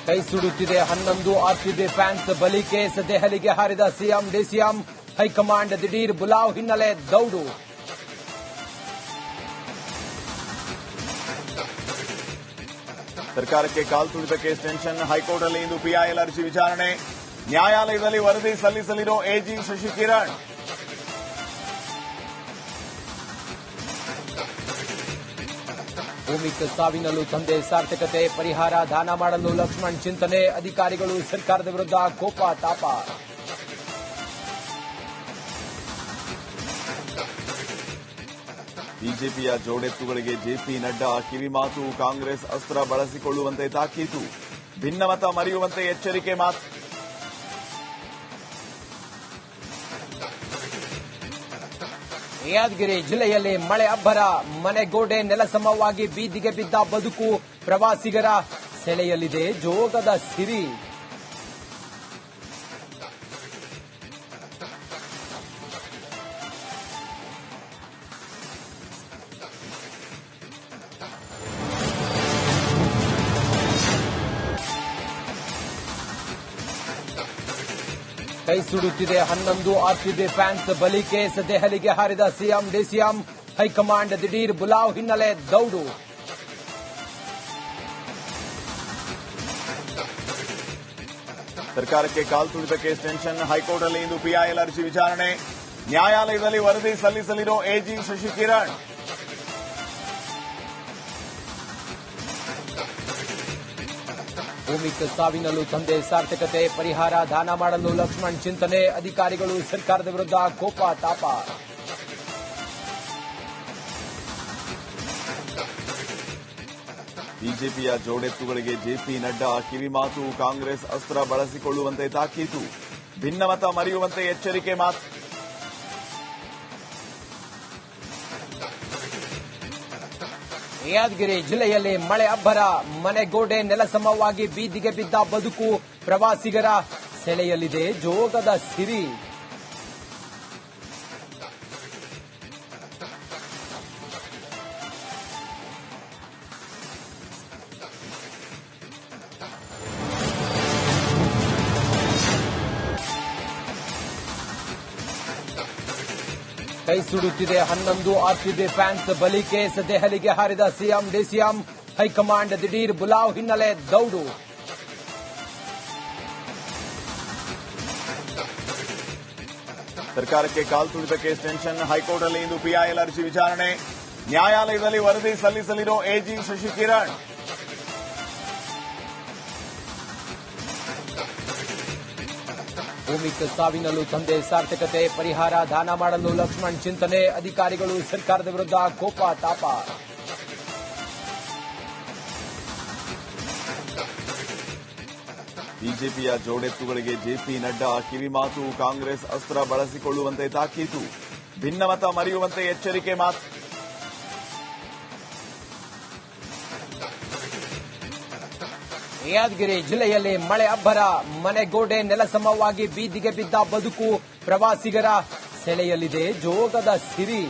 ಕೈ ಸುಡುತ್ತಿದೆ 11 RCB fans ಬಲಿ case. ದೆಹಲಿಗೆ ಹಾರಿದ ಸಿಎಂ ಡಿಸಿಎಂ. ಹೈಕಮಾಂಡ್ ದಿಢೀರ್ ಬುಲಾವ್ ಹಿನ್ನೆಲೆ ದೌಡು. ಸರ್ಕಾರಕ್ಕೆ ಕಾಲ್ ತುಳಿದ ಕೇಸ್ ಟೆನ್ಷನ್. ಹೈಕೋರ್ಟ್ ಅಲ್ಲಿ ಇಂದು ಪಿಐಎಲ್ ಅರ್ಜಿ ವಿಚಾರಣೆ. ನ್ಯಾಯಾಲಯದಲ್ಲಿ ವರದಿ ಸಲ್ಲಿಸಲಿರೋ ಎಜಿ ಶಶಿಕಿರಣ್. ಭೂಮಿ ಸಾವಿನಲ್ಲೂ ತಂದೆ ಸಾರ್ಥಕತೆ. ಪರಿಹಾರ ದಾನ ಮಾಡಲು ಲಕ್ಷ್ಮಣ್ ಚಿಂತನೆ. ಅಧಿಕಾರಿಗಳು ಸರ್ಕಾರದ ವಿರುದ್ಧ ಕೋಪ ತಾಪ. ಬಿಜೆಪಿಯ ಜೋಡೆತ್ತುಗಳಿಗೆ ಜೆಪಿ ನಡ್ಡಾ ಕಿವಿಮಾತು. ಕಾಂಗ್ರೆಸ್ ಅಸ್ತ್ರ ಬಳಸಿಕೊಳ್ಳುವಂತೆ ತಾಕೀತು. ಭಿನ್ನಮತ ಮರೆಯುವಂತೆ ಎಚ್ಚರಿಕೆ ಮಾತು. ಯಾದಗಿರಿ ಜಿಲ್ಲೆಯಲ್ಲಿ ಮಳೆ ಅಬ್ಬರ. ಮನೆಗೋಡೆ ನೆಲಸಮವಾಗಿ ಬೀದಿಗೆ ಬಿದ್ದ ಬದುಕು. ಪ್ರವಾಸಿಗರ ಸೆಳೆಯಲಿದೆ ಜೋಗದ ಸಿರಿ. ಕೈ ಸುಡುತ್ತಿದೆ 11 ಆರ್ಸಿಬಿ ಫ್ಯಾನ್ಸ್ ಬಲಿ ಕೇಸ್. ದೆಹಲಿಗೆ ಹಾರಿದ ಸಿಎಂ ಡಿಸಿಎಂ. ಹೈಕಮಾಂಡ್ ದಿಢೀರ್ ಬುಲಾವ್ ಹಿನ್ನೆಲೆ ದೌಡು. ಸರ್ಕಾರಕ್ಕೆ ಕಾಲ್ ತುಳಿದ ಕೇಸ್ ಟೆನ್ಷನ್. ಹೈಕೋರ್ಟ್ ಅಲ್ಲಿ ಇಂದು ಪಿಐಎಲ್ ಅರ್ಜಿ ವಿಚಾರಣೆ. ನ್ಯಾಯಾಲಯದಲ್ಲಿ ವರದಿ ಸಲ್ಲಿಸಲಿರೋ ಎಜಿ ಶಶಿಕಿರಣ್. ಭೂಮಿ ಸಾವಿನಲ್ಲೂ ತಂದೆ ಸಾರ್ಥಕತೆ. ಪರಿಹಾರ ದಾನ ಮಾಡಲು ಲಕ್ಷ್ಮಣ್ ಚಿಂತನೆ. ಅಧಿಕಾರಿಗಳು ಸರ್ಕಾರದ ವಿರುದ್ಧ ಕೋಪ ತಾಪ. ಬಿಜೆಪಿಯ ಜೋಡೆತ್ತುಗಳಿಗೆ ಜೆಪಿ ನಡ್ಡಾ ಕಿವಿಮಾತು. ಕಾಂಗ್ರೆಸ್ ಅಸ್ತ್ರ ಬಳಸಿಕೊಳ್ಳುವಂತೆ ತಾಕೀತು. ಭಿನ್ನಮತ ಮರೆಯುವಂತೆ ಎಚ್ಚರಿಕೆ ಮಾತು. ಯಾದಗಿರಿ ಜಿಲ್ಲೆಯಲ್ಲಿ ಮಳೆ ಅಬ್ಬರ. ಮನೆಗೋಡೆ ನೆಲಸಮವಾಗಿ ಬೀದಿಗೆ ಬಿದ್ದ ಬದುಕು. ಪ್ರವಾಸಿಗರ ಸೆಳೆಯಲಿದೆ ಜೋಗದ ಸಿರಿ. ಸರ್ಕಾರಕ್ಕೆ ಕಾಲ್ ತುಳಿದ ಕೇಸ್ ಟೆನ್ಷನ್. ಹೈಕೋರ್ಟ್ ಅಲ್ಲಿ ಇಂದು ಪಿಐಎಲ್ ಅರ್ಜಿ ವಿಚಾರಣೆ. ನ್ಯಾಯಾಲಯದಲ್ಲಿ ವರದಿ ಸಲ್ಲಿಸಲಿರೋ ಎಜಿ ಶಶಿಕಿರಣ್. ಭೂಮಿ ಸಾವಿನಲ್ಲೂ ತಂದೆ ಸಾರ್ಥಕತೆ. ಪರಿಹಾರ ದಾನ ಮಾಡಲು ಲಕ್ಷ್ಮಣ್ ಚಿಂತನೆ. ಅಧಿಕಾರಿಗಳು ಸರ್ಕಾರದ ವಿರುದ್ಧ ಕೋಪ ತಾಪ. ಬಿಜೆಪಿಯ ಜೋಡೆತ್ತುಗಳಿಗೆ ಜೆಪಿ ನಡ್ಡಾ ಕಿವಿಮಾತು. ಕಾಂಗ್ರೆಸ್ ಅಸ್ತ್ರ ಬಳಸಿಕೊಳ್ಳುವಂತೆ ತಾಕೀತು. ಭಿನ್ನಮತ ಮರೆಯುವಂತೆ ಎಚ್ಚರಿಕೆ ಮಾತು. ಕೈ ಸುಡುತ್ತಿದೆ 11 ಆರ್ಸಿಬಿ ಫ್ಯಾನ್ಸ್ ಬಲಿ ಕೇಸ್. ದೆಹಲಿಗೆ ಹಾರಿದ ಸಿಎಂ ಡಿಸಿಎಂ. ಹೈಕಮಾಂಡ್ ದಿಢೀರ್ ಬುಲಾವ್ ಹಿನ್ನೆಲೆ ದೌಡು. ಸರ್ಕಾರಕ್ಕೆ ಕಾಲ್ ತುಳಿದ ಕೇಸ್ ಟೆನ್ಷನ್. ಹೈಕೋರ್ಟ್ ಅಲ್ಲಿ ಇಂದು ಪಿಐಎಲ್ ಅರ್ಜಿ ವಿಚಾರಣೆ. ನ್ಯಾಯಾಲಯದಲ್ಲಿ ವರದಿ ಸಲ್ಲಿಸಲಿರೋ ಎಜಿ ಶಶಿಕಿರಣ್. ಭೂಮಿ ಸಾವಿನಲ್ಲೂ ತಂದೆ ಸಾರ್ಥಕತೆ. ಪರಿಹಾರ ದಾನ ಮಾಡಲು ಲಕ್ಷ್ಮಣ್ ಚಿಂತನೆ. ಅಧಿಕಾರಿಗಳು ಸರ್ಕಾರದ ವಿರುದ್ಧ ಕೋಪ ತಾಪ. ಬಿಜೆಪಿಯ ಜೋಡೆತ್ತುಗಳಿಗೆ ಜೆಪಿ ನಡ್ಡಾ ಕಿವಿಮಾತು. ಕಾಂಗ್ರೆಸ್ ಅಸ್ತ್ರ ಬಳಸಿಕೊಳ್ಳುವಂತೆ ತಾಕೀತು. ಭಿನ್ನಮತ ಮರೆಯುವಂತೆ ಎಚ್ಚರಿಕೆ ಮಾತು. ಯಾದಗಿರಿ ಜಿಲ್ಲೆಯಲ್ಲಿ ಮಳೆ ಅಬ್ಬರ. ಮನೆಗೋಡೆ ನೆಲಸಮವಾಗಿ ಬೀದಿಗೆ ಬಿದ್ದ ಬದುಕು. ಪ್ರವಾಸಿಗರ ಸೆಳೆಯಲಿದೆ ಜೋಗದ ಸಿರಿ.